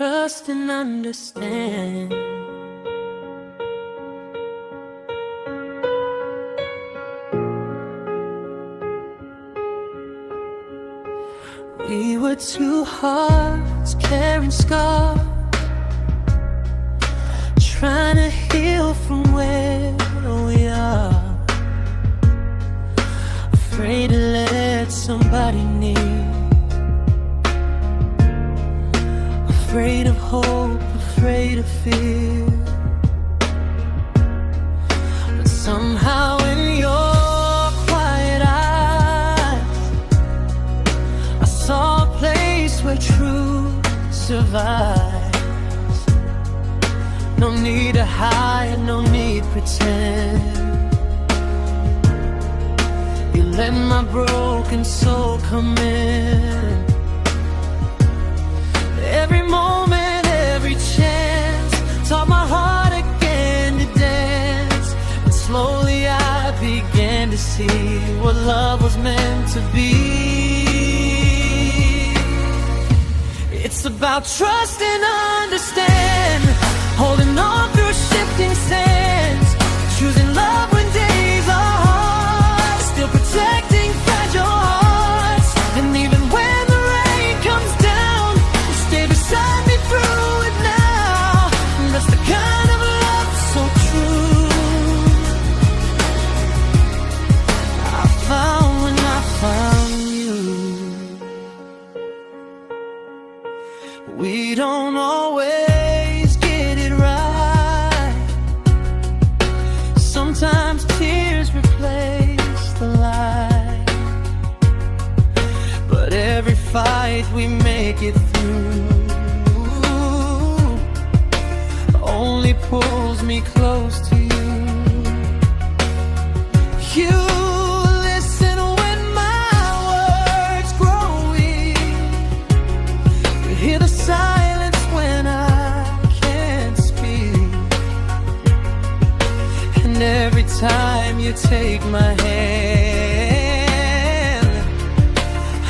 trust and understand. We were two hearts carrying scars, trying to heal from where we are, afraid to let somebody near, afraid of hope, afraid of fear. But somehow in your quiet eyes I saw a place where truth survives. No need to hide, no need pretend. You let my broken soul come in. Every moment, every chance taught my heart again to dance. And slowly I began to see what love was meant to be. It's about trust and understand, holding on through shifting sands, choosing love when days are hard, still protecting fragile hearts. And even when the rain comes down, you stay beside me through it now. And that's the kind of love so true I found when I found you. We don't always get it right. Sometimes tears replace the light, but every fight we make it through only pulls me close to you. You listen when my words grow weak. You hear the silence when I can't speak. And every time you take my hand,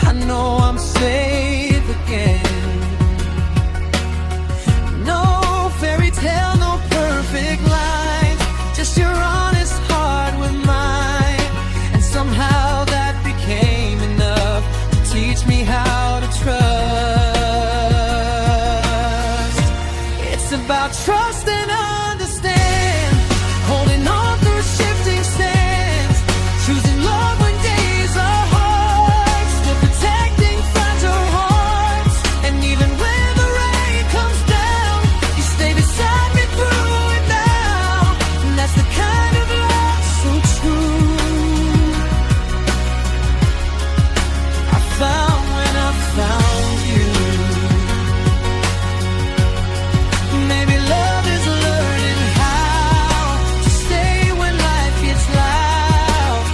I know I'm safe again. No fairy tale, no perfect lines, just your honest heart with mine. And somehow that became enough to teach me how to trust. It's about trust and understand, holding on through shifting sands, choosing love when days are hard, still protecting fragile hearts. And even when the rain comes down, you stay beside me through it now. And that's the kind of love so true I found when I found you. Maybe love is learning how to stay when life gets loud,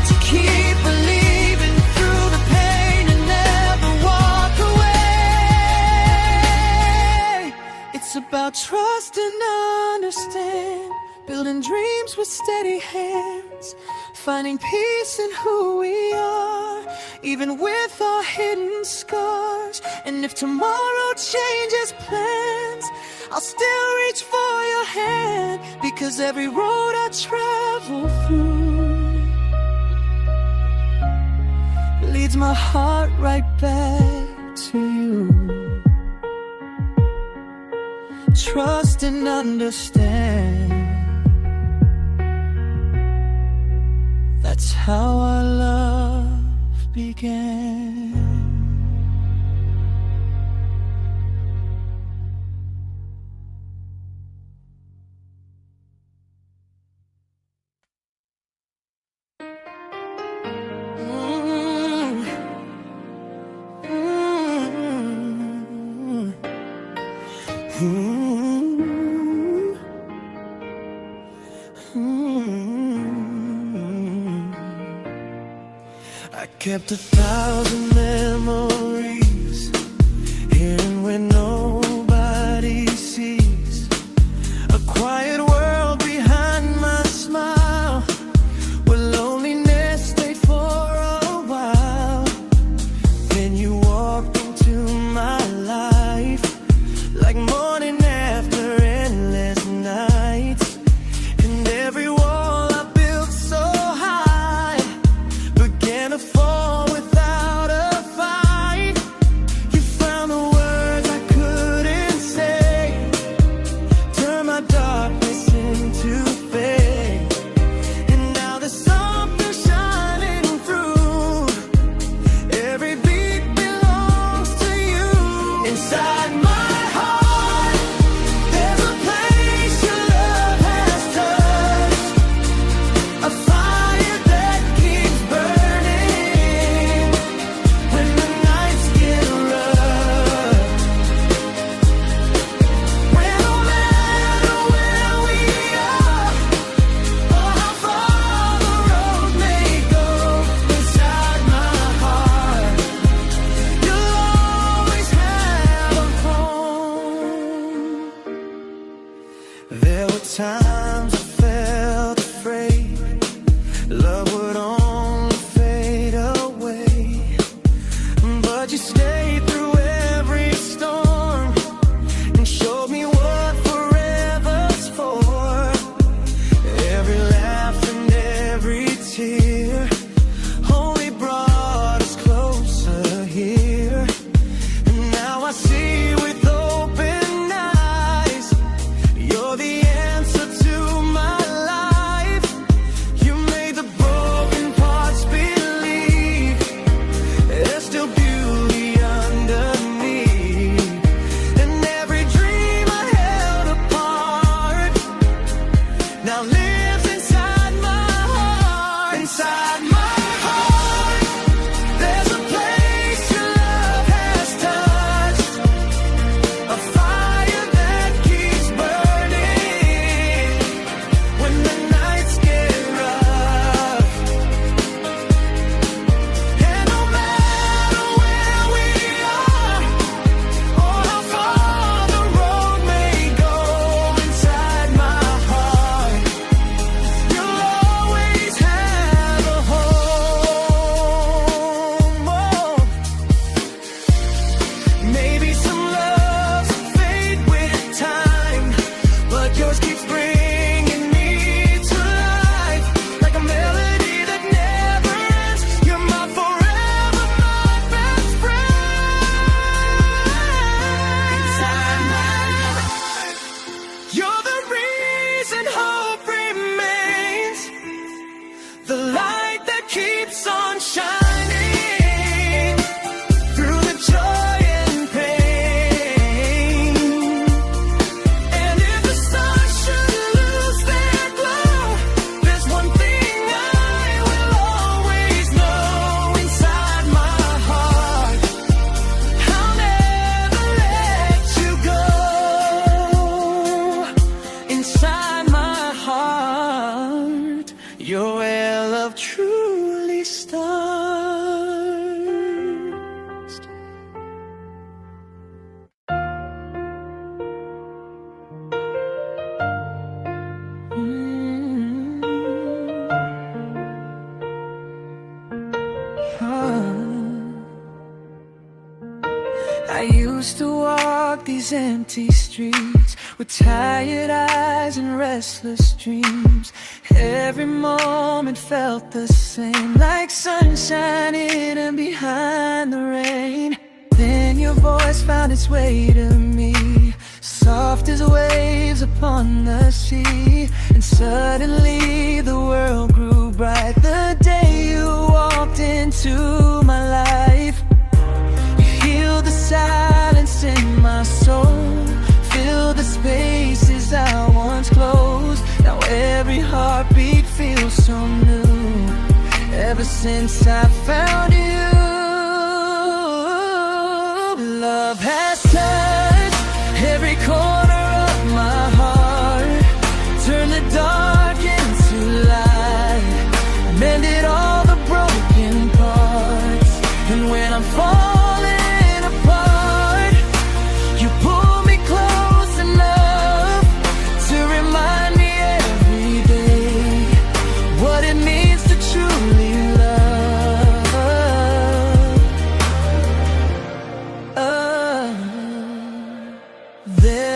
to keep believing through the pain and never walk away. It's about trust and understand, building dreams with steady hands, finding peace in who we are, even with our hidden scars. And if tomorrow changes plans, I'll still reach for your hand, because every road I travel through leads my heart right back to you. Trust and understand, that's how our love began. I kept 1,000 memories, hidden where nobody sees. A quiet world behind my smile, where loneliness stayed for a while. Then you walked into my life, like morning after endless nights. And every wall I built so high began to fall without a fight. You found the words I couldn't say, turn my darkness into faith. And now there's something shining through. Every beat belongs to you. Inside my heart, there's a place your love has touched, a fire that keeps burning when the nights get rough. When no matter where we are or how far the road may go, inside my heart you'll always have a home. There were times I felt afraid love would only fade away, but you stayed through every storm and showed me what forever's for. Every laugh and every tear only brought us closer here. And now I see with open eyes, you're the answer to my life. You made the broken parts believe there's still beauty underneath. And every dream I held apart now lives inside my heart. Inside my heart, there's a place your love has touched, a fire that keeps burning when the nights get rough. And no matter where we are or how far the road may go, inside my heart you'll always have a home. Maybe some loves fade with time, but yours keeps bringing me to life like a melody that never ends. You're my forever, my best friend. Inside my heart, you're the reason hope remains, the light that keeps on shining through the joy and pain. And if the sun should lose their glow, there's one thing I will always know. Inside my heart, I'll never let you go. Inside my heart, you're where love truly starts. I used to walk these empty streets with tired eyes and restless dreams. Every moment felt the same, like sunshine hidden behind the rain. Then your voice found its way to me, soft as waves upon the sea. And suddenly the world grew bright the day you walked into my life. You healed the silence in my soul, filled the spaces I once closed. Now every heartbeat feels so new, ever since I found you. Love has touched every corner of my heart, turned the dark into light, mended all the broken parts. And when I'm falling apart, you pull me close enough to remind me every day what it means to truly love.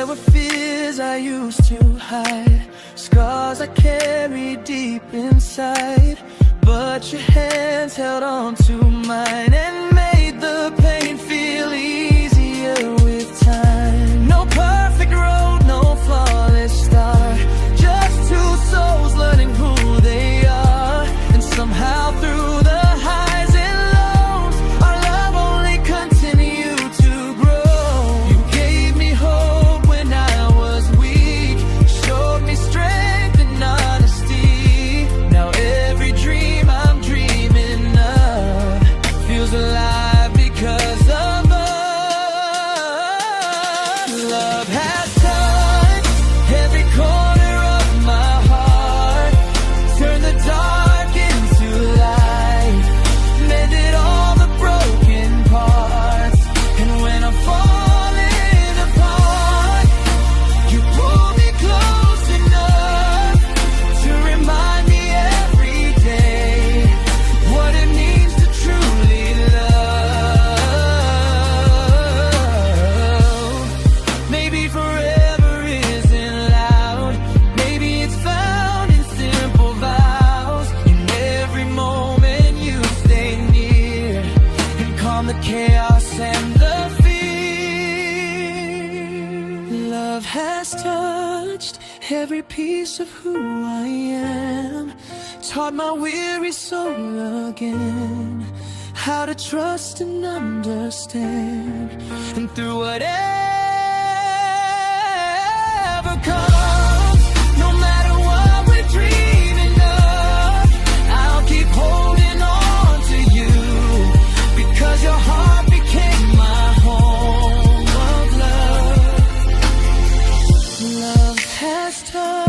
There were fears I used to hide, scars I carried deep inside, but your hands held on to mine and made the pain feel easier with time. No perfect road, no flawless start, just two souls learning who they are. And somehow through the highs and lows, our love only continued to grow. You gave me hope when I was weak, showed me strength and honesty. Now every dream I'm dreaming of feels alive because of us. Love has touched every corner of my heart, turned the dark into light, mended all the broken parts. And when I'm falling apart, you pull me close enough to remind me every day what it means to truly love. Maybe forever isn't loud, maybe it's found in simple vows. In every moment you stay near and calm the chaos and the fear. Love has touched every piece of who I am, taught my weary soul again how to trust and understand. And through whatever comes, no matter what we're dreaming of, I'll keep holding on to you, because your heart became my home of love. Love has touched,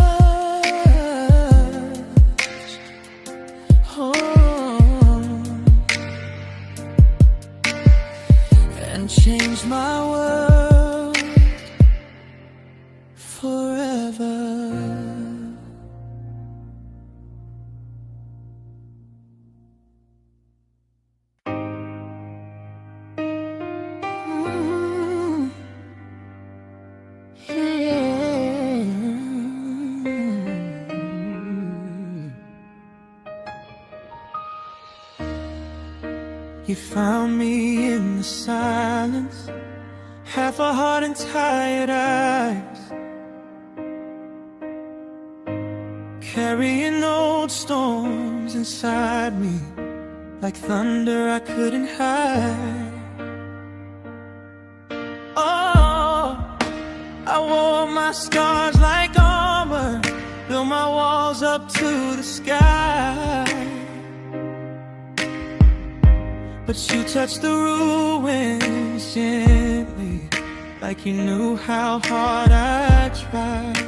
and changed my world forever. You found me in the silence, half a heart and tired eyes, carrying old storms inside me like thunder I couldn't hide. Oh, I wore my scars like armor, built my walls up to the sky. But you touched the ruins gently, like you knew how hard I tried.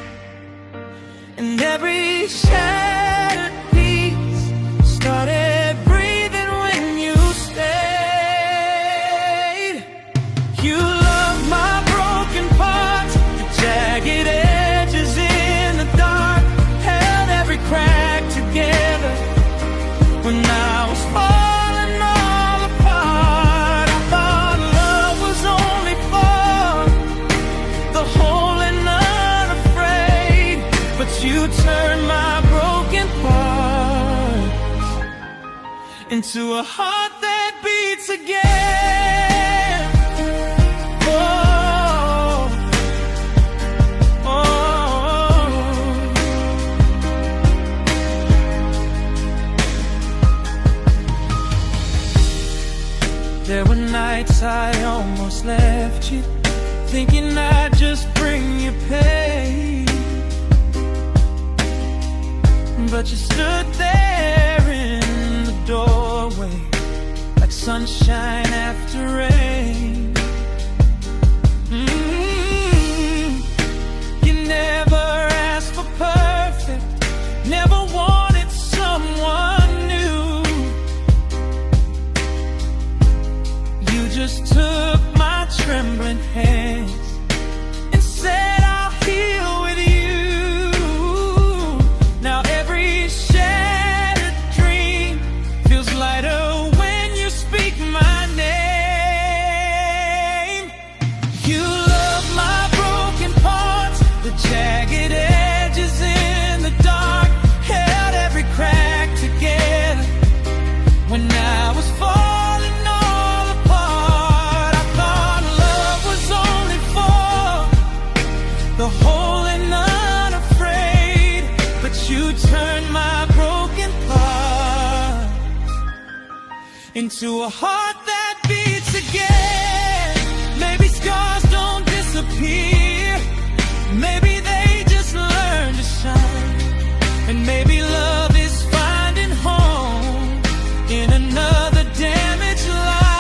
And every shattered piece started breathing when you stayed. You loved my broken parts, the jagged edges in the dark, held every crack together when I was falling. You turn my broken parts into a heart that beats again. Oh, oh. There were nights I almost left you, thinking I'd just bring you pain. But you stood there in the doorway, like sunshine after rain. You never asked for perfect, never wanted someone new. You just took my trembling hands and said, I'll heal with you. Now every shattered dream feels lighter when you speak my name. you're whole and unafraid, but you turn my broken parts into a heart that beats again. Maybe scars don't disappear, maybe they just learn to shine, and maybe love is finding home in another damaged life.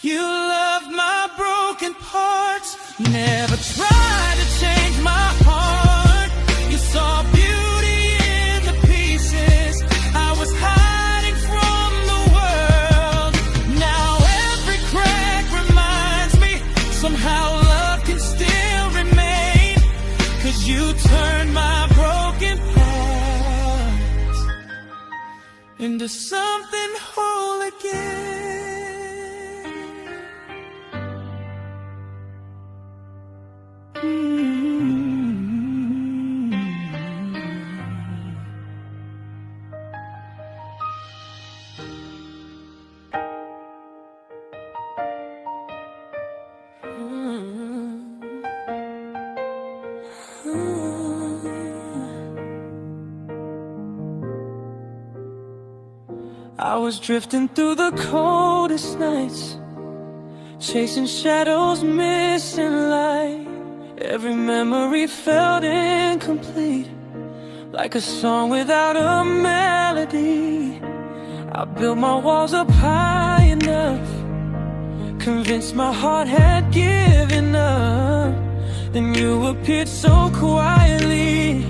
You love my broken parts, never tried to change my heart. You saw beauty in the pieces I was hiding from the world. Now every crack reminds me somehow love can still remain, 'cause you turned my broken parts into something whole again. I was drifting through the coldest nights, chasing shadows, missing light. Every memory felt incomplete, like a song without a melody. I built my walls up high enough, convinced my heart had given up. Then you appeared so quietly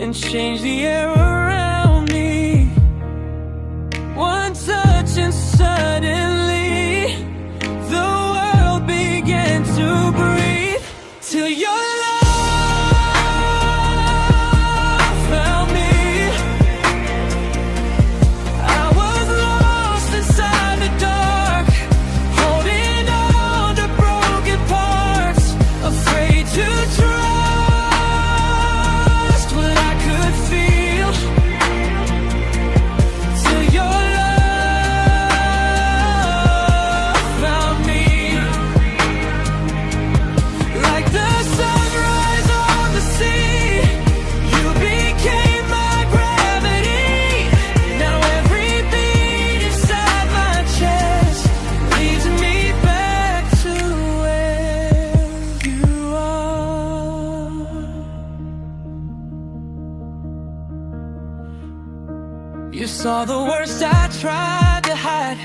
and changed the air around me. One touch and suddenly the world began to breathe, till your love found me. I was lost inside the dark, holding on to broken parts, afraid to trust what I could feel, till your saw the worst I tried to hide,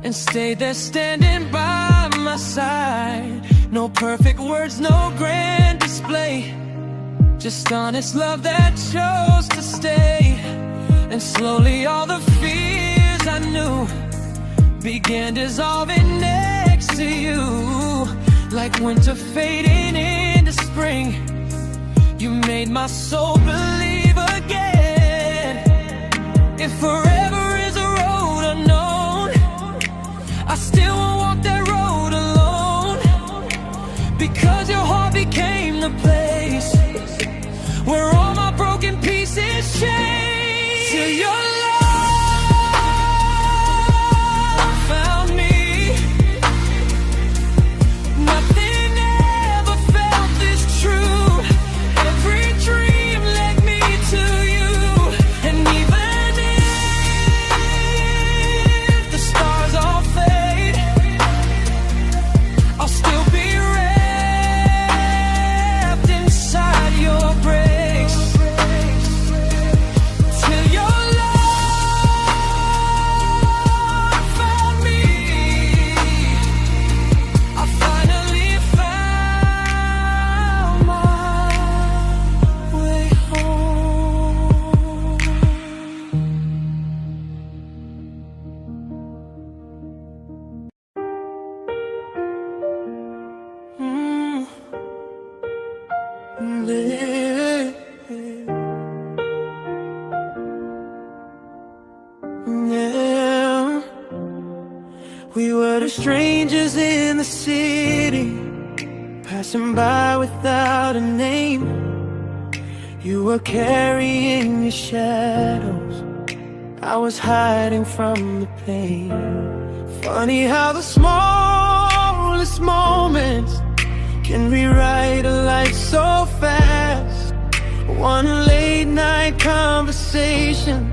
and stayed there standing by my side. No perfect words, no grand display, just honest love that chose to stay. And slowly all the fears I knew began dissolving next to you, like winter fading into spring. You made my soul believe again. If forever is a road unknown, I still won't walk that road alone, because your heart became the place where all my broken pieces change. Till your love found me. Nothing ever felt this true. Every dream led me to you, and even we were the strangers in the city, passing by without a name. You were carrying your shadows, I was hiding from the pain. Funny how the smallest moments can rewrite a life so fast. One late night conversation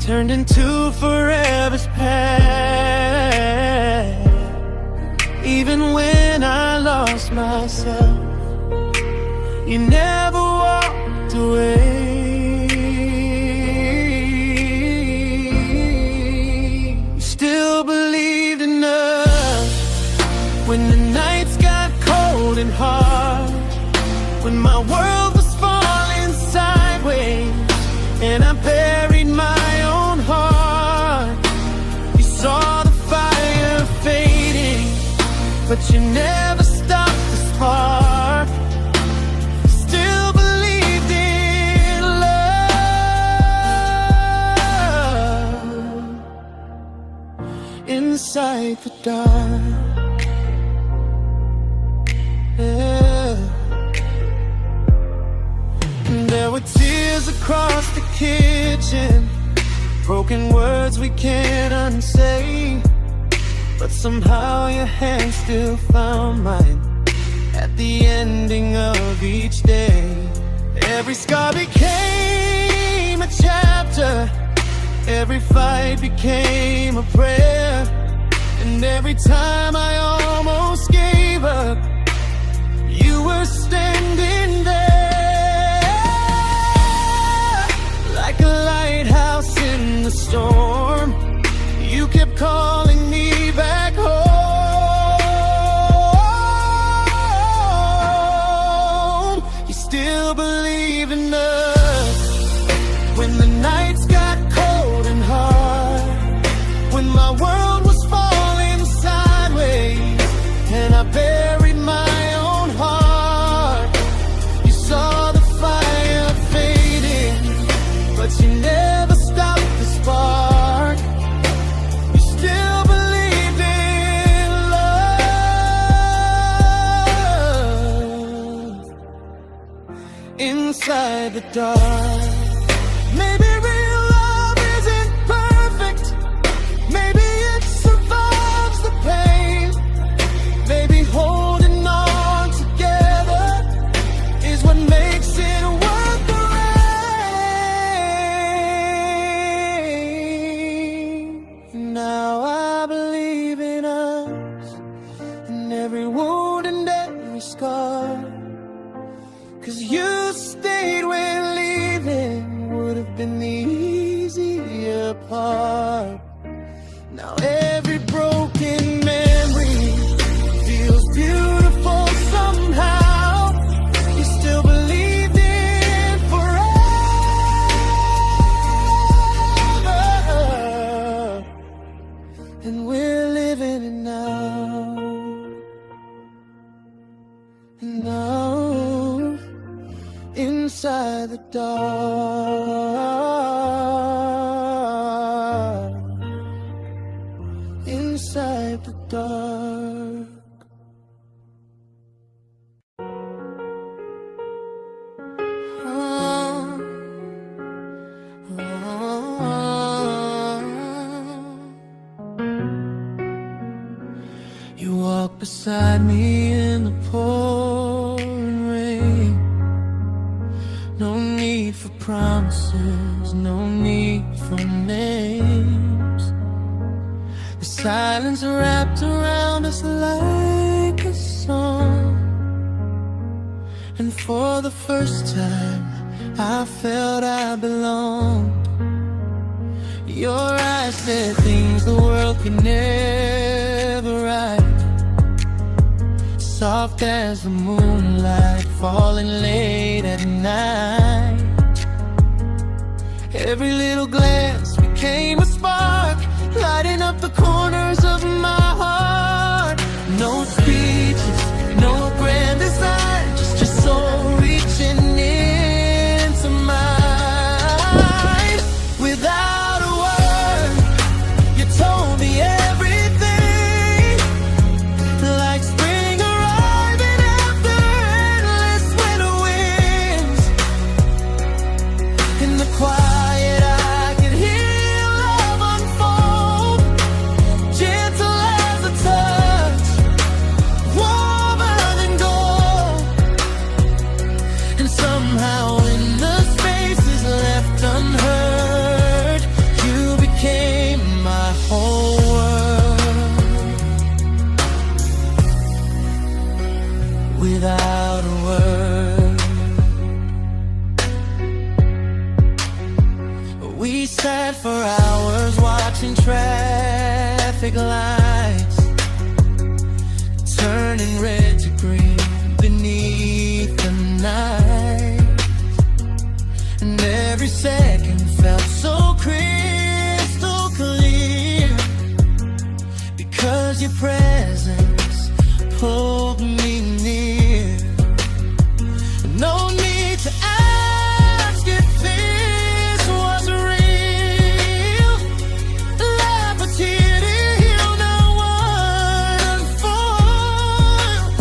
turned into forever's past. Even when I lost myself, you never walked away. You still believed in us when the nights got cold and hard, when my world was falling sideways and I buried my own heart. You saw the fire fading, but you never stopped the spark. Still believed in love inside the dark. Yeah. There were tears across the kitchen, broken words we can't unsay, but somehow your hand still found mine at the ending of each day. Every scar became a chapter, every fight became a prayer, and every time I almost gave up, you were standing there like a lighthouse in the storm. You kept calling me back home. You still believe in us when the nights got cold and hard, when my world was falling sideways and I buried my own heart. You saw the fire fading, but you never stopped the spark. You still believed in love inside the dark. Maybe real love isn't perfect, maybe it survives the pain. Maybe holding on together is what makes it worth the rain. Now I believe in us, in every wound and every scar, 'cause you stayed when leaving would have been the easier part. Now every broken memory feels beautiful somehow. You still believed in forever, and we're living it now. And now inside the dark, inside the dark. You walk beside me in the pouring rain. No need for promises, no need for names. The silence wrapped around us like a song, and for the first time I felt I belonged. Your eyes said things the world could never write, soft as the moonlight falling late at night. Every little glance became a spark, lighting up the corners of my heart. No speeches, no grand design, just your soul reaching into mine. Without a word, you told me everything, like spring arriving after endless winter winds. In the quiet I could hear traffic lights, turning red to green beneath the night. And every second felt so crystal clear, because your presence pulled me near. No need to ask if this was real. Laugh a tear to heal, now unfold.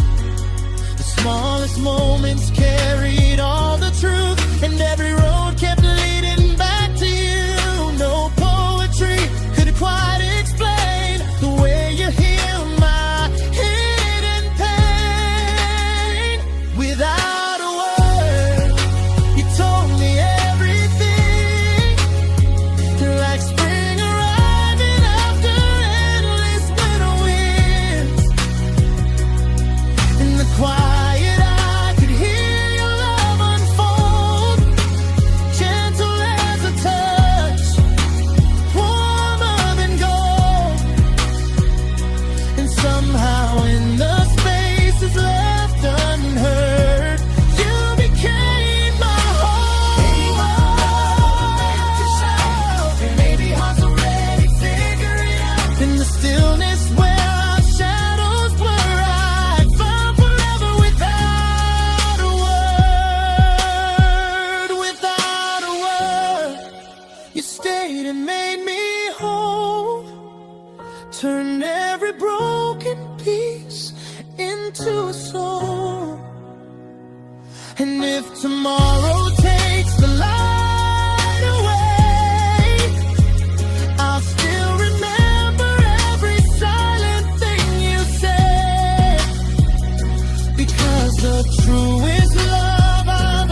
The smallest moments carried all the truth, and every road kept leading back to you. No poetry could quite explain the way you heal my hidden pain. Without a word, you told me everything, like spring arriving after endless winter winds. In the quiet, I could hear your love unfold, gentle as a touch, warmer than gold. And somehow in the spaces left unheard, you became my home. And maybe hearts already figure it out. In the stillness where our shadows blur, I found forever without a word. Without a word, you stayed and made me whole, turned every broken piece into a soul. And if tomorrow takes the light away, I'll still remember every silent thing you said, because the truest love I've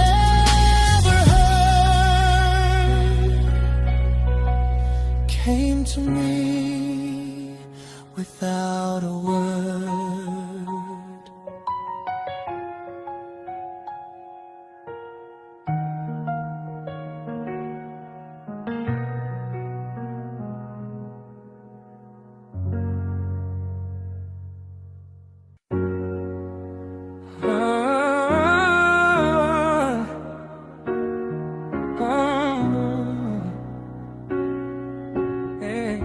ever heard came to me without a word. Hey.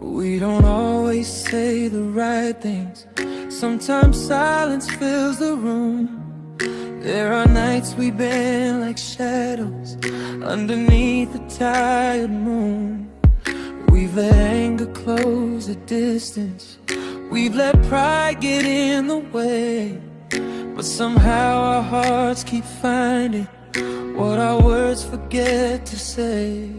We don't always say the right things. Sometimes silence fills the room. There are nights we've been like shadows underneath a tired moon. We've let anger close a distance. We've let pride get in the way. But somehow our hearts keep finding what our words forget to say.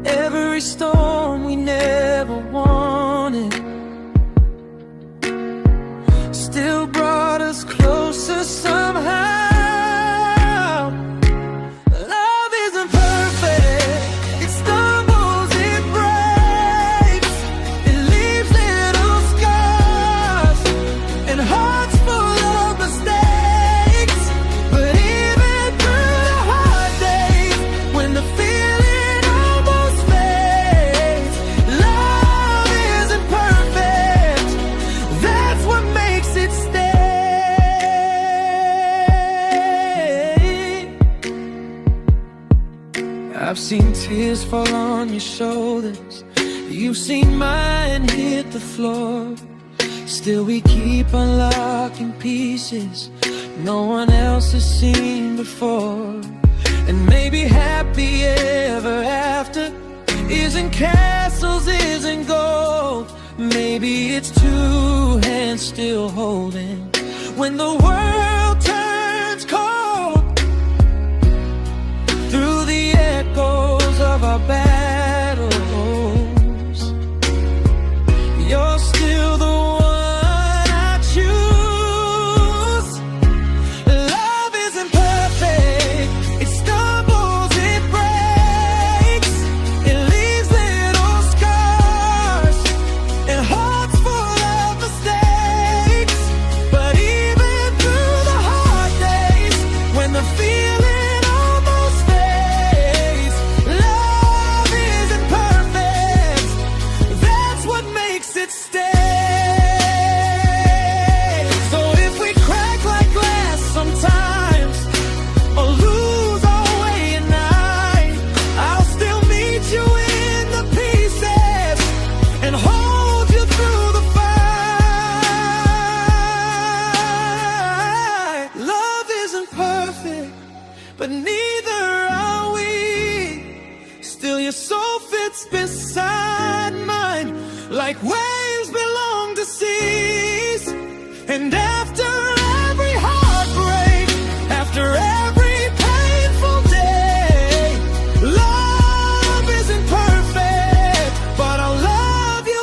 Every storm we never wanted still brought us closer somehow. Love isn't perfect. It stumbles, it breaks, it leaves little scars and hearts full of mistakes. But even through the hard days, when the feeling almost fades, love isn't perfect. That's what makes it stay. I've seen tears fall on your shoulders. You've seen mine hit the floor. Still we keep unlocking pieces no one else has seen before. And maybe happy ever after isn't castles, isn't gold. Maybe it's two hands still holding when the world turns cold. Through the echoes of our battles, you're still the one I choose. Love isn't perfect. It stumbles, it breaks, it leaves little scars and hearts full of mistakes. But even through the hard Still your soul fits beside mine, like waves belong to seas. And after every heartbreak, after every painful day, love isn't perfect, but I'll love you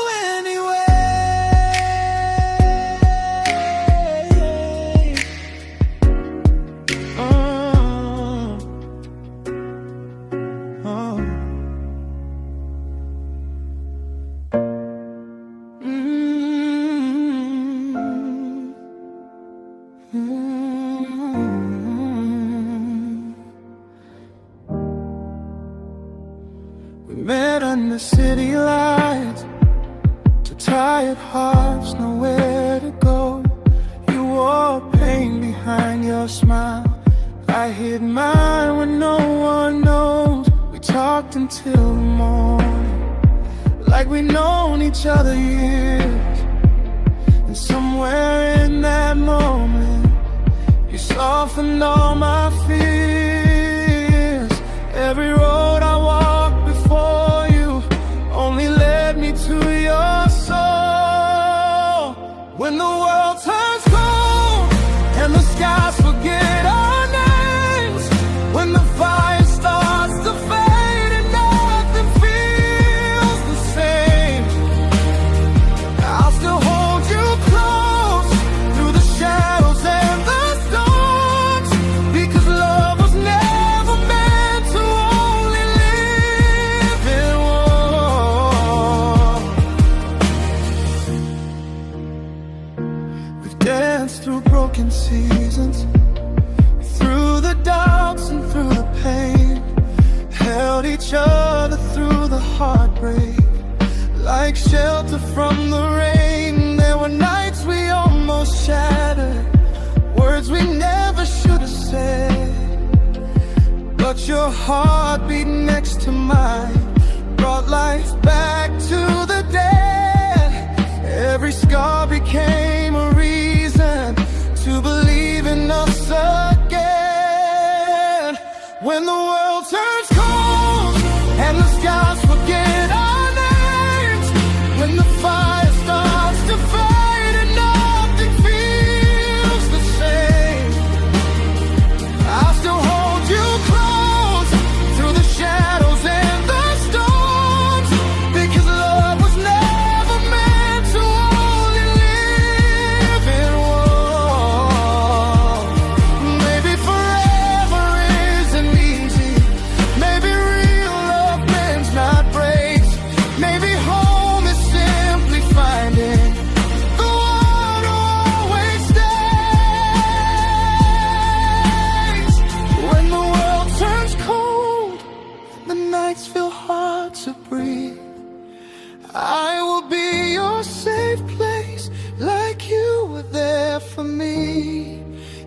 We met under city lights, two tired hearts, nowhere to go. You wore pain behind your smile, I hid mine when no one knows. We talked until the morning, like we'd known each other years. And somewhere in that moment, you softened all my fears. Every road I walked before you only led me to your soul. When the world turns cold and the skies forget our names, when the fire starts to fade and nothing feels the same, I'll still hold you close through the shadows and the storms, because love was never meant to only live in war. We've danced through broken seasons, through the doubts and through the pain, held each other through the heartbreak, like shelter from the rain. There were nights we almost shattered, words we never should have said, but your heartbeat next to mine brought life back to the dead. Every scar became a reason to believe in us again. When the world turns cold and the skies forget our names, when the fire starts to fade and nothing feels the same, I'll still hold you close through the shadows and the storms, because love was never meant to only live in war. Maybe forever isn't easy, maybe real love bends not breaks, maybe home is simply finding the one who always stays. When the world turns cold, the nights feel hard to breathe, I will be your safe place, like you were there for me.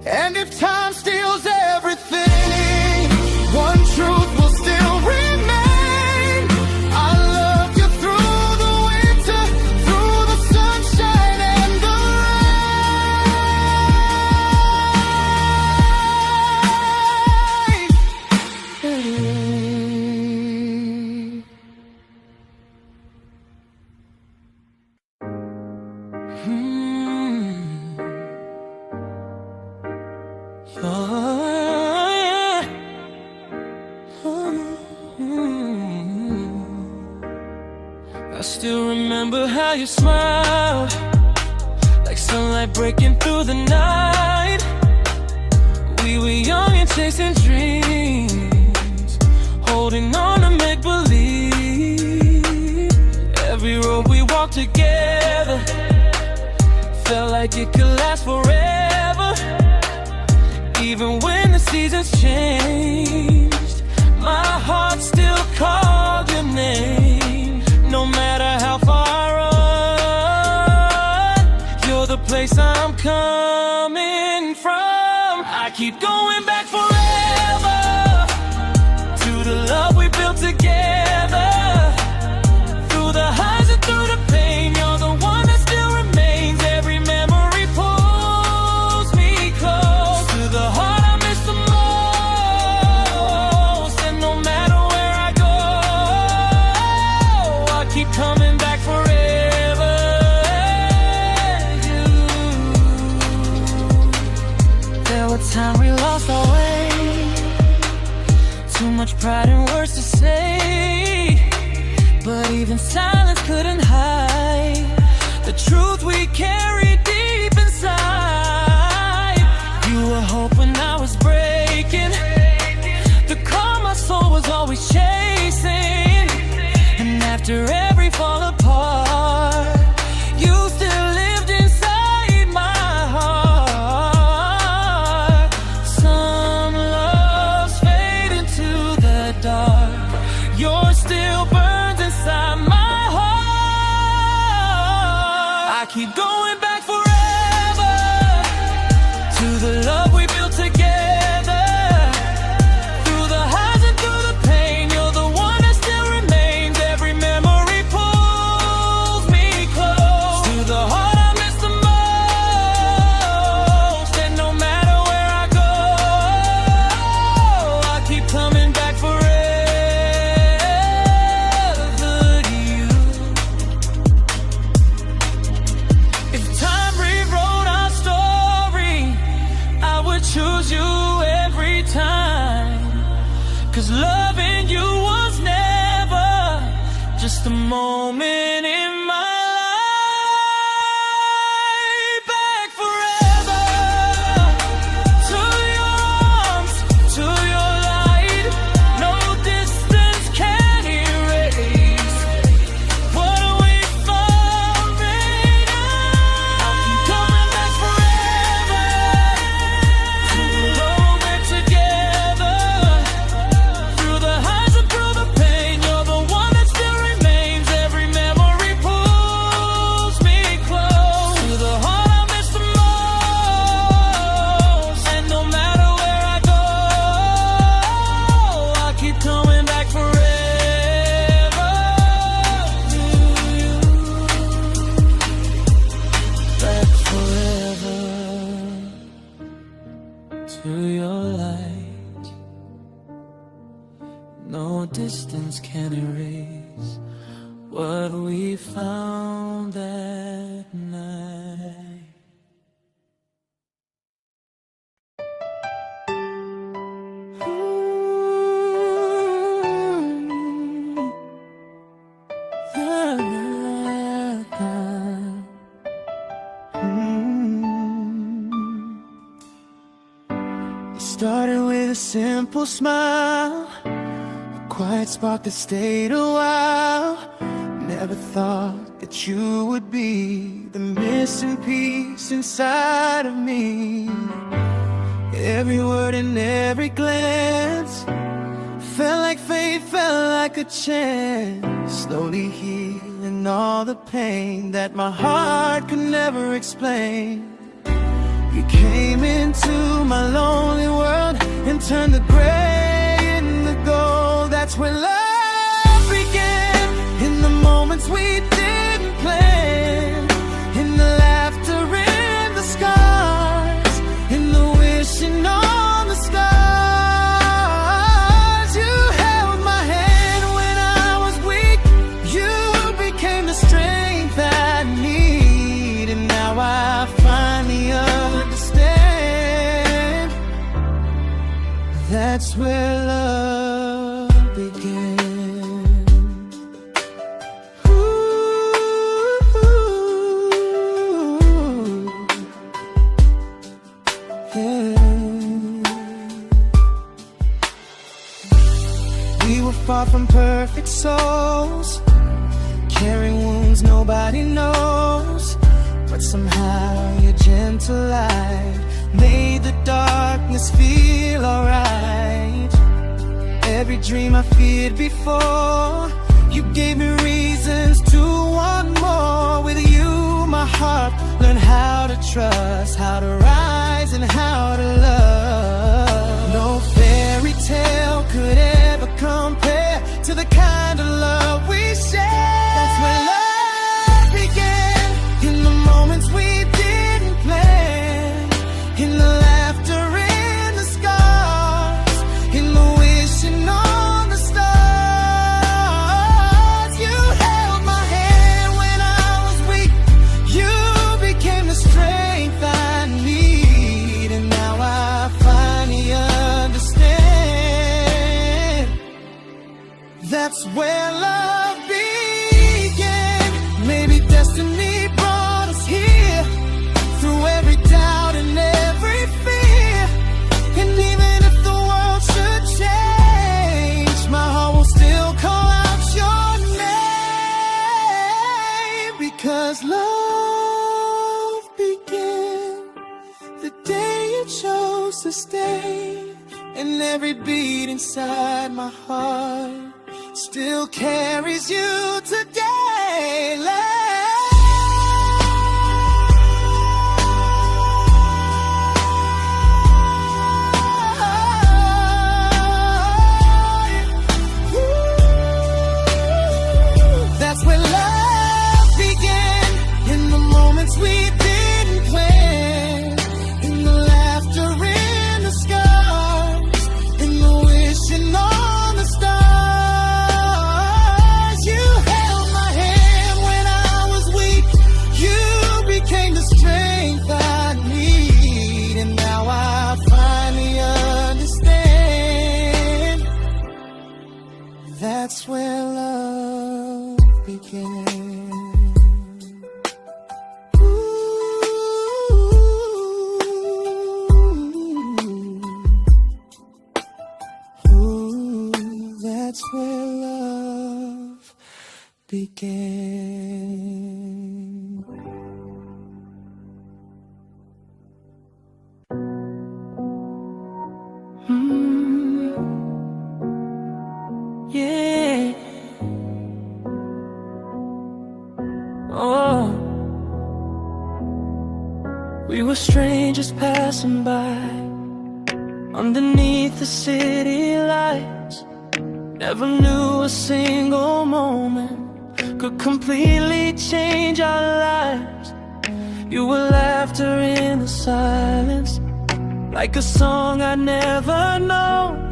And if time steals everything, one truth will still remain: I loved you through the winter, through the sunshine and the rain. I still remember how you smiled, like sunlight breaking through the night. We were young and chasing dreams, holding on to make-believe. Every road we walked together felt like it could last forever. Even when the seasons changed, my heart still called your name. No matter how far I run, you're the place I'm coming from. I keep going back forever to the love we built together. Through the highs and through the pain, you're the one that still remains. Every memory pulls me close to the heart I miss the most. And no matter where I go, and silence couldn't hide the truth we carried deep inside. You were hope when I was breaking, the calm my soul was always chasing. And after every fall apart, you still lived inside my heart. Some loves fade into the dark, yours still burns inside my heart. I keep going back forever to the love we built together. Through the highs and through the pain, you're the one that still remains. Every memory pulls me close to the heart I miss the most. And no matter where I go, I keep coming back forever to you. If time rewrote our story, I would choose you every time. 'Cause loving you was never just a moment in my life. Back forever to your arms, to your light. No distance can erase what we found right now. I'll keep coming back forever to the love we're together. Through the highs and through the pain, you're the one that still remains. Every memory pulls me close to the heart I miss the most. And no matter where I go, I keep coming back forever to you. Back forever to your light. No distance can erase what we found that night. It started with a simple smile, a quiet spark that stayed a while. Never thought that you would be the missing piece inside of me. Every word and every glance felt like faith, felt like a chance. Slowly healing all the pain that my heart could never explain. You came into my lonely world and turned the gray into gold. That's where love began. In the moments we didn't plan, in the laughter, in the scars, in the wishing on the stars. You held my hand when I was weak. You became the strength I need. And now I finally understand. That's where love began. Ooh, yeah. We were far from perfect souls, carrying wounds nobody knows. But somehow your gentle light made the darkness feel alright. Every dream I feared before, you gave me reasons to want more. With you, my heart learned how to trust, how to rise and how to love. No fairy tale could ever compare to the kind of love we share. That's where love began. In the moments we didn't plan, in the laughter, in the scars, in the wishing on the stars. You held my hand when I was weak. You became the strength I need. stay, and every beat inside my heart still carries you today. That's where love began, in the moments we didn't plan, in the laughter, in the scars, in the wishing on the stars. You held my hand when I was weak, you became the strength I need, and now I finally understand. That's where love began. That's where love began. Yeah. Oh, we were strangers passing by underneath the city lights. Never knew a single moment could completely change our lives. You were laughter in the silence, like a song I'd never known.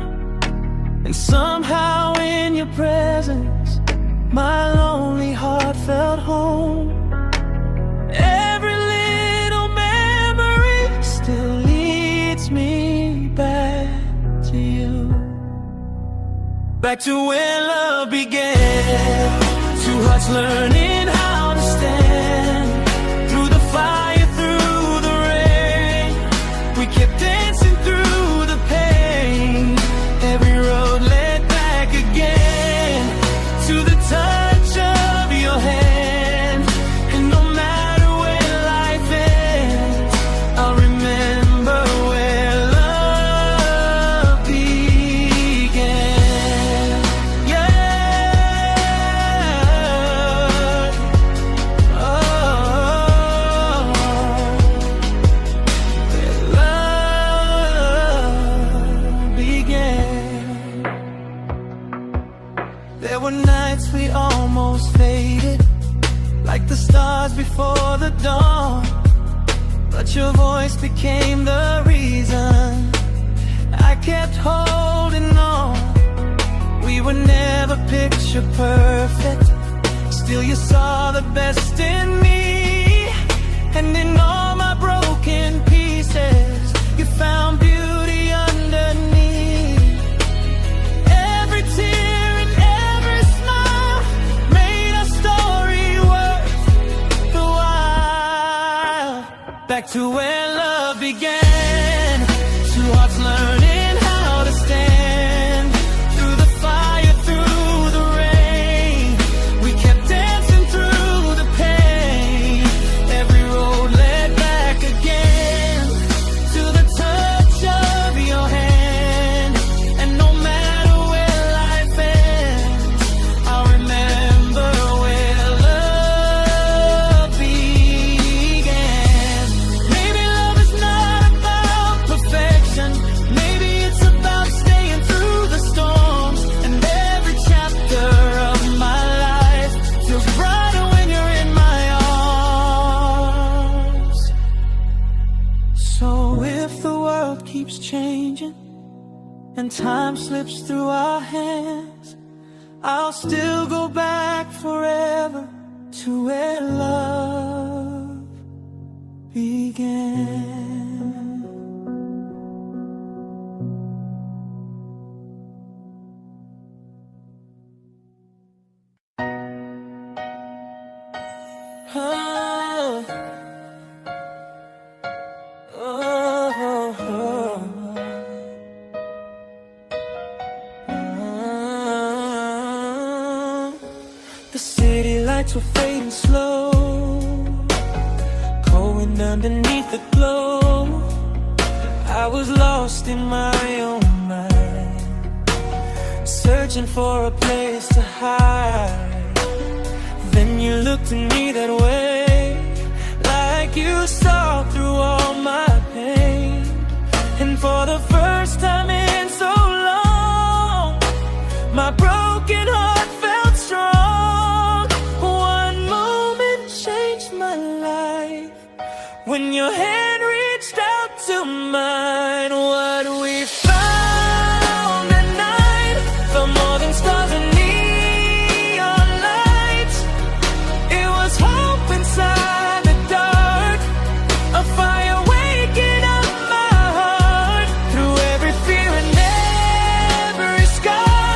And somehow in your presence, my lonely heart felt home. Every little memory still leads me back to you, back to where love began. Two hearts learning how to stand through the fire, through the rain. We kept dancing through the pain. Every road led back again to the touch of your hand. And no matter where life ends, I'll remember where love began. Yeah. Oh, where love began. There were nights we almost faded, like the stars before the dawn. But your voice became the reason I kept holding on. We were never picture perfect, still you saw the best in me. And in all my broken pieces, you found beauty underneath. Every tear and every smile made our story worth the while. Back to where love began. Two hearts learning how to stand through the fire, through the rain. We kept dancing through the pain. Every road led back again to the touch of your hand. And no matter where life ends, I'll remember where love began. Maybe love is not about perfection. Maybe it's about staying through the storms. And every chapter of my life feels brighter when you're in my arms. So if the world keeps changing and time slips through our hands, I'll still go back forever to where love began. Oh, oh, oh, oh. The city lights were fading slow, going underneath the glow. I was lost in my own mind, searching for a place to hide. Then you looked at me that way, like you saw through all my pain. And for the first time in so long, my broken heart felt strong. One moment changed my life, when your hand reached out to mine. What we found at night, felt more than stars and neon lights. It was hope inside the dark, a fire waking up my heart. Through every fear and every scar,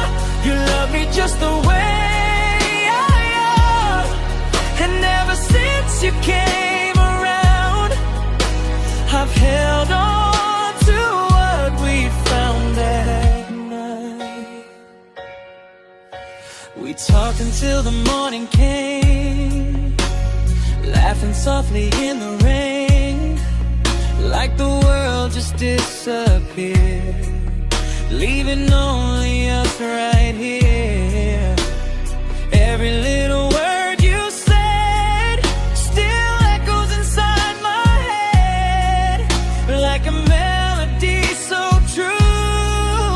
you love me just the way I am. And ever since you came around, I've held on to what we found that night. We talked until the morning came, laughing softly in the rain, like the world just disappeared, leaving only us right here. Every little word you said still echoes inside my head, like a melody so true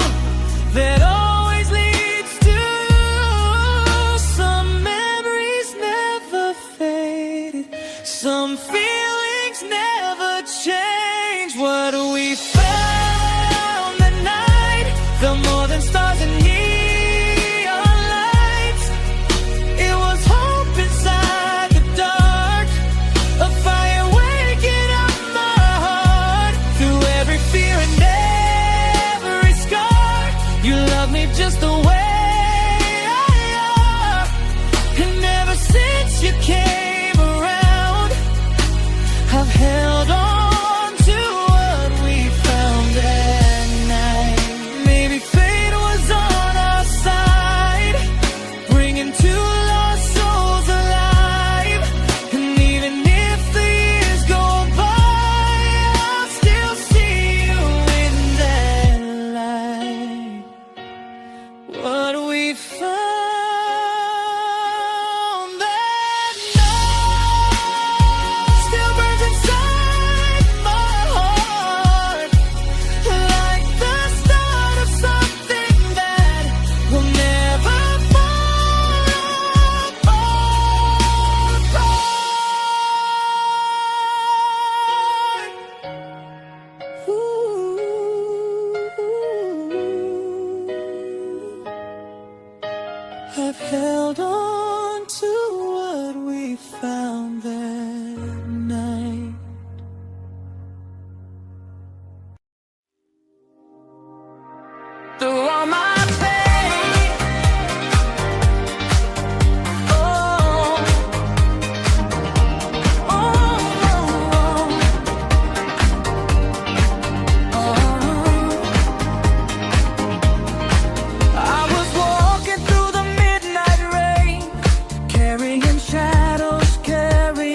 that always leads to some memories never faded, some feelings never change. What we found that night, felt more than stars and neon lights. It was hope inside the dark, a fire waking up my heart. Through every fear and every scar, you love me just the way I am. And ever since you came around, I've held on to what we found that night. Maybe fate was on our side, bringing two lost souls alive. And even if the years go by, I'll still see you in that light. What we found that night still burns inside my heart, like the start of something that will never fall apart. Ooh. I've held on to what we found that night. Through all my pain, oh, oh, oh, oh. I was walking through the midnight rain, carrying shadows, carrying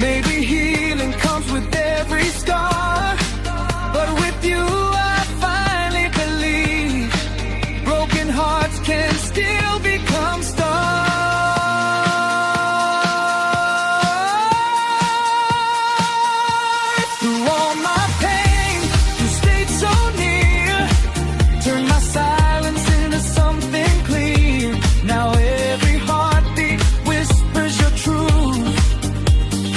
Maybe healing comes with every scar, but with you I finally believe broken hearts can still become stars. Through all my pain, you stayed so near, turned my silence into something clear. Now every heartbeat whispers your truth,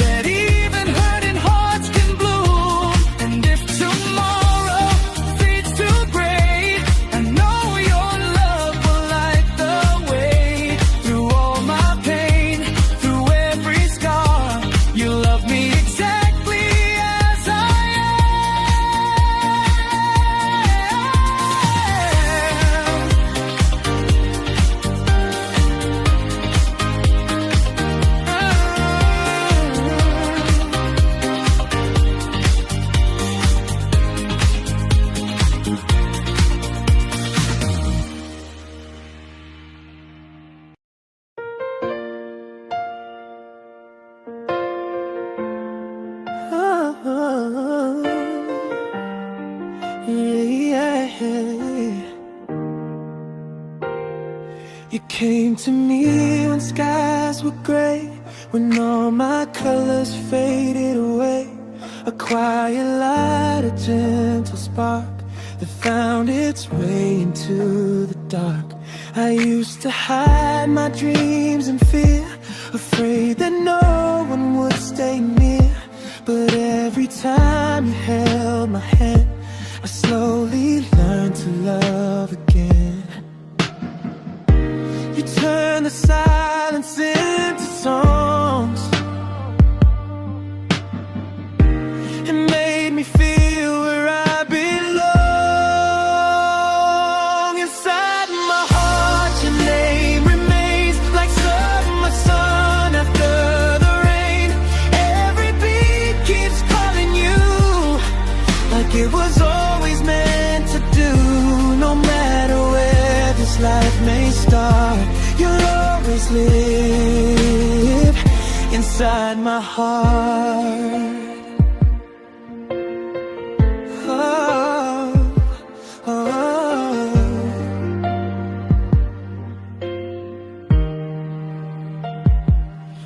that even hurting hearts can bloom. And if tomorrow fades to gray, I know your love will light the way. Through all my pain, through every scar, you love me exactly as I You came to me when skies were gray, when all my colors faded away. A quiet light, a gentle spark that found its way into the dark. I used to hide my dreams in fear, afraid that no one would stay near. But every time you held my hand, I slowly learned to love again. You turned the silence into songs, it made me feel where I belong. Inside my heart, your name remains like summer sun after the rain. Every beat keeps calling you, like it was always meant to do. No matter where this life may start, you'll always live inside my heart. Oh, oh.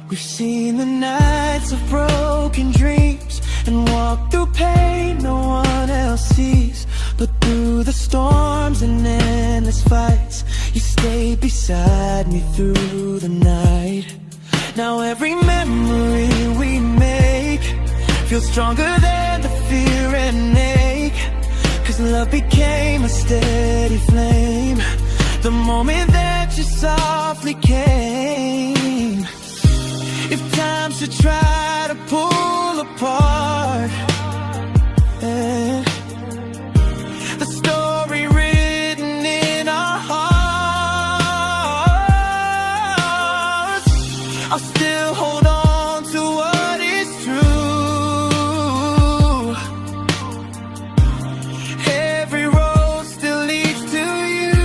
We've seen the nights of broken dreams and walked through pain no one else sees. But through the storms and endless fights, you stayed beside me through the night. Now every memory we make feels stronger than the fear and ache, 'cause love became a steady flame the moment that you softly came. If time should try to pull apart, the story written in our hearts, I'll still hold on to what is true. Every road still leads to you.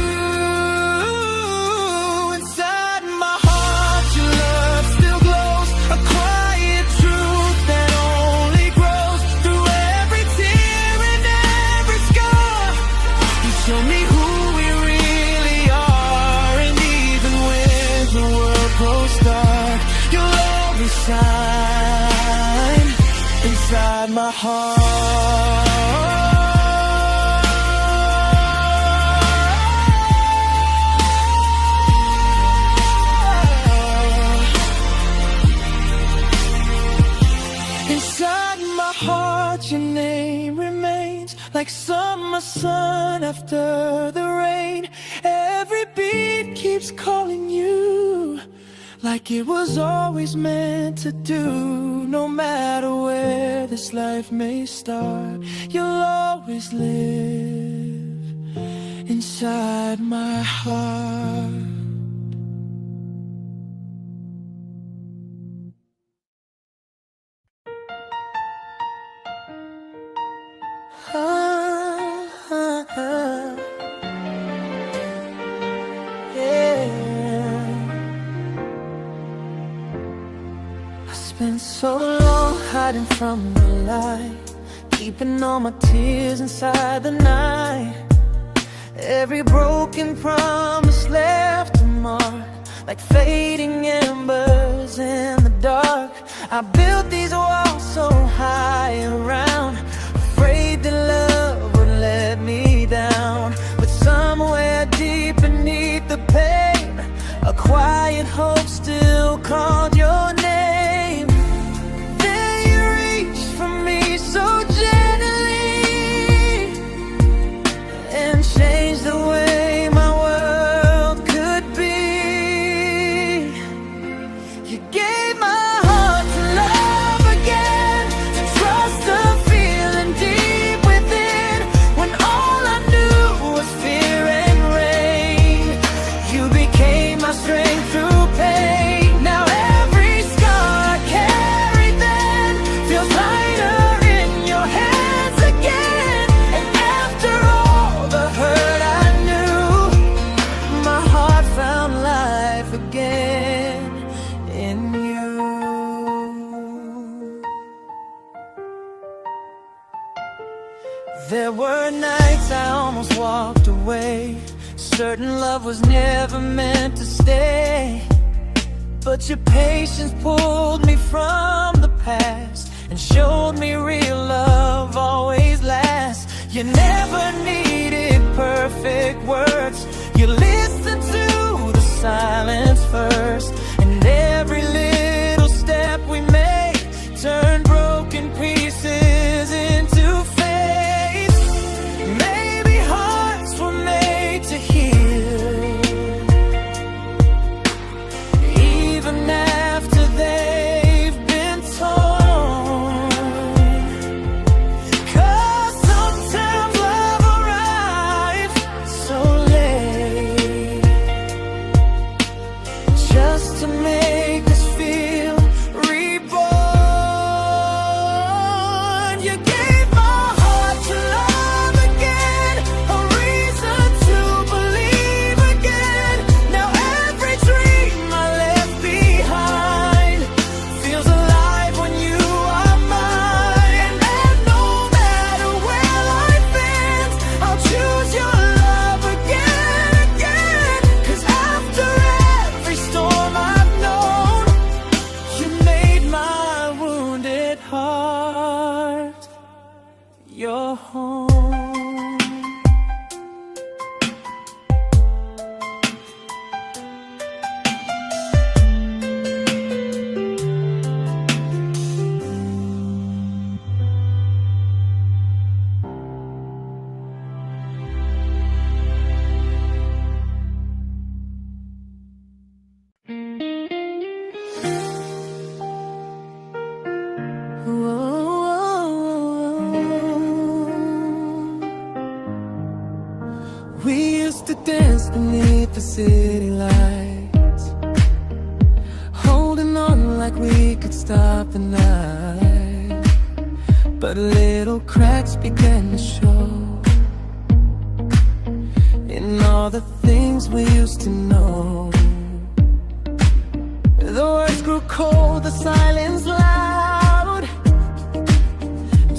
Inside my heart, your love still glows, a quiet truth that only grows through every tear and every scar. You show me who we really are, and even when the world grows dark, you'll always shine inside my heart. Inside my heart, your name remains like summer sun after the rain. Every beat keeps calling you, like it was always meant to do. No matter where this life may start, you'll always live inside my heart. Spent so long hiding from the light, keeping all my tears inside the night. Every broken promise left a mark, like fading embers in the dark. I built these walls so high around, afraid that love would let me down. But somewhere deep beneath the pain, a quiet hope still called your name. Then you reached for me so gently and changed the way my world could be. You gave my heart to love again, to trust the feeling deep within, when all I knew was fear and rain. You became my strength through pain. Now every scar I carried then feels lighter in your hands again. And after all the hurt I knew, my heart found life again in you. There were nights I almost walked away, certain love was never meant to stay. But your patience pulled me from the past and showed me real love always lasts. You never needed perfect words, you listened to the silence first. And every little step we made turned broken pieces into faith. Maybe hearts were made to heal, even after they've been torn. 'Cause sometimes love arrives so late, just to make us feel reborn. You gave my heart to love again, a reason to believe again. Now every dream I left behind feels alive when you are mine. And no matter where life ends, I'll choose your love again, again. 'Cause after every storm I've known, you made my wounded heart your home. We used to dance beneath the city lights, holding on like we could stop the night. But little cracks began to show in all the things we used to know. The words grew cold, the silence loud,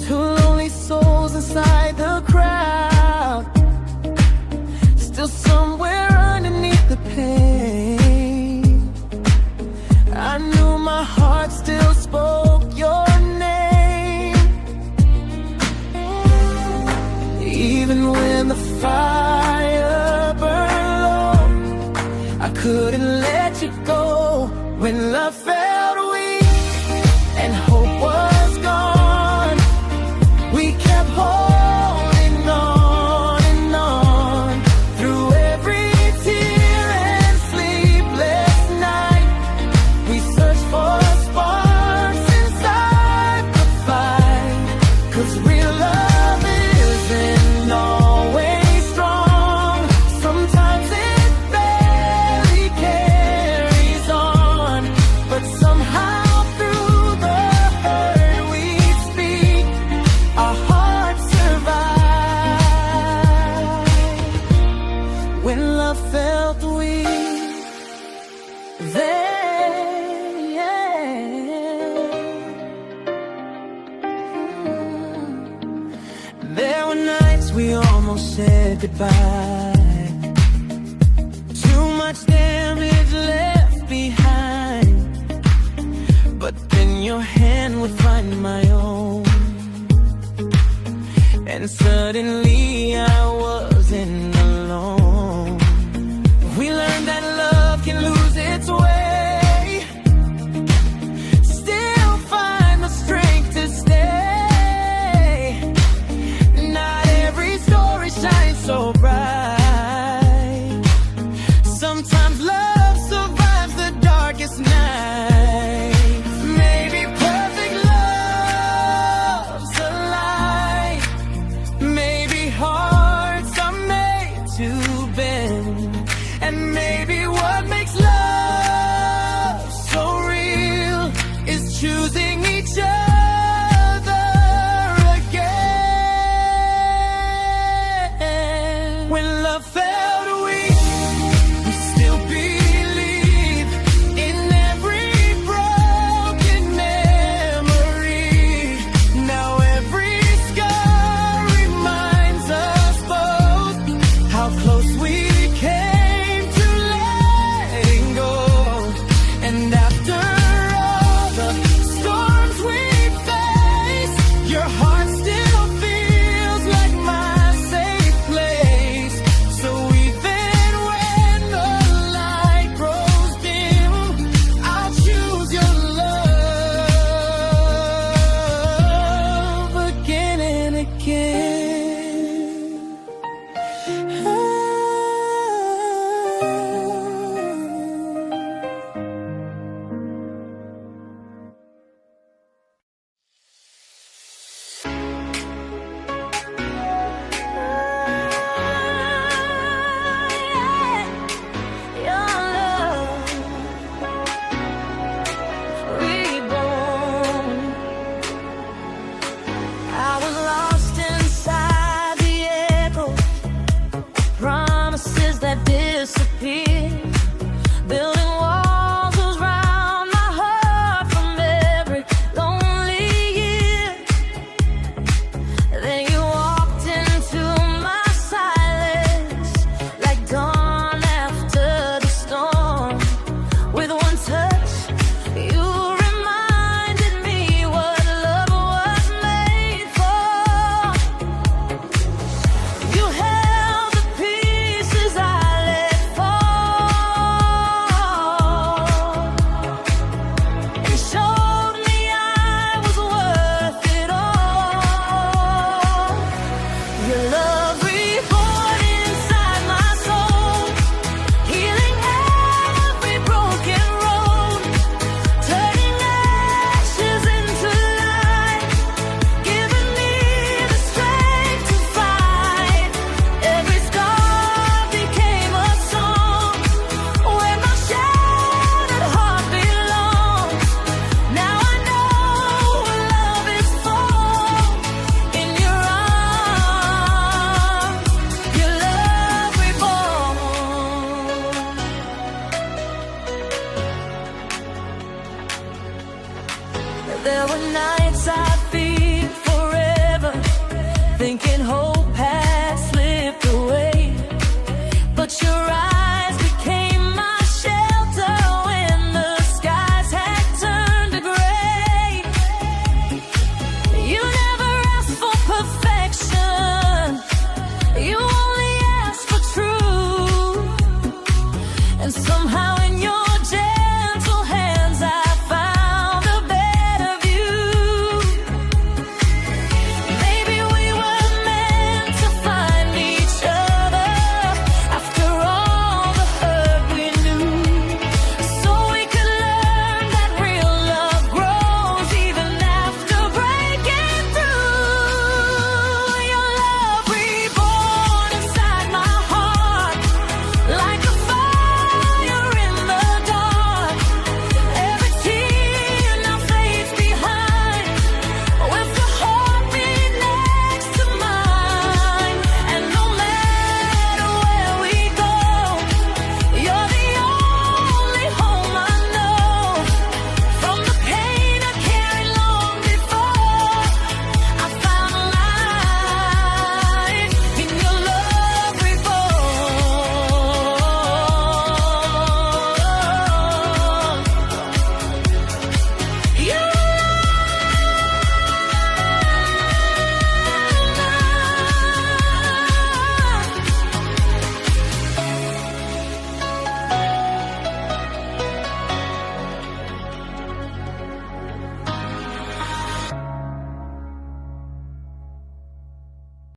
two lonely souls inside the crowd. Still somewhere underneath the pain, I knew my heart still spoke your name. Even when the fire burned low, I couldn't let you go. When love felt weak and hope was gone, we kept holding on and on. Through every tear and sleepless night, we searched for sparks inside the fight. 'Cause real love isn't always strong. almost said goodbye. Too much damage left behind, but then your hand would find my own, and suddenly I wasn't alone. We learned that love can lose its way, still find the strength to stay. Not every story shines so bright. Sometimes love survives the darkest night. Maybe perfect love's a lie. Maybe hearts are made to bend. And maybe what makes love so real is choosing each other again. When love felt weak, we still believe in every broken memory. Now every scar reminds us both how close we came to letting go. And after all the storms we face, your heart still feels like my safe place. So even when the light grows dim, I'll choose your love again and again. Your love reborn. I was lost inside the echoes, promises that disappeared, building walls around my heart from every lonely year. Then you walked into my silence like dawn after the storm. With one touch, you reminded me what love was made for. You held the pieces I let fall, and showed me I was worth it all. Your love reborn inside my soul, healing every broken road, turning ashes into light, giving me the strength to fight. Every scar became a song where my shattered heart belongs. Now I know what love is for. In your arms, your love reborn. There were nights I